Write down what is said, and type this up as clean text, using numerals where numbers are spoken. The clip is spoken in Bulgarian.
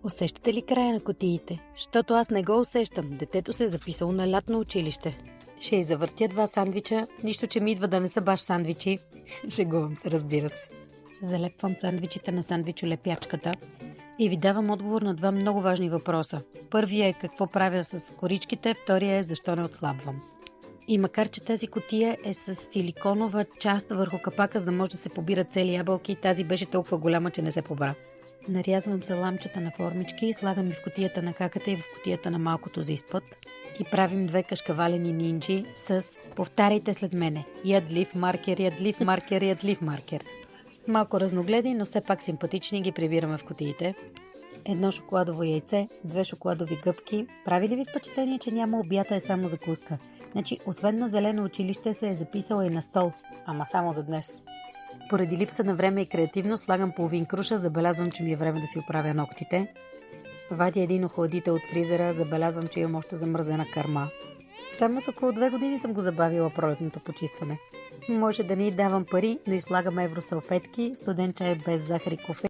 Усещате ли края на кутиите? Щото аз не го усещам. Детето се е записало на лятно училище. Ще й завъртя 2 сандвича, нищо че ми идва да не са баш сандвичи. Шегувам се, разбира се. Залепвам сандвичите на сандвичолепячката и ви давам отговор на 2 много важни въпроса. Първият е какво правя с коричките, втория е защо не отслабвам. И макар че тази кутия е с силиконова част върху капака, за да може да се побират цели ябълки, тази беше толкова голяма, че не се побра. Нарязвам саламчета на формички, слагам и в кутията на каката и в кутията на малкото за изпът и правим 2 кашкавалени нинджи с "повтаряйте след мене" ядлив маркер, ядлив маркер, ядлив маркер. Малко разногледи, но все пак симпатични, ги прибираме в кутиите. 1 шоколадово яйце, 2 шоколадови гъбки. Прави ли ви впечатление, че няма обята, е само закуска? Значи, освен на зелено училище се е записала и на стол, ама само за днес. Поради липса на време и креативност слагам половин круша, забелязвам, че ми е време да си оправя ногтите. Вадя един охладител от фризера, забелязвам, че имам още замръзена кърма. Само с около 2 години съм го забавила пролетното почистване. Може да не й давам пари, но и слагам евросалфетки, студен чай без захар и кофе.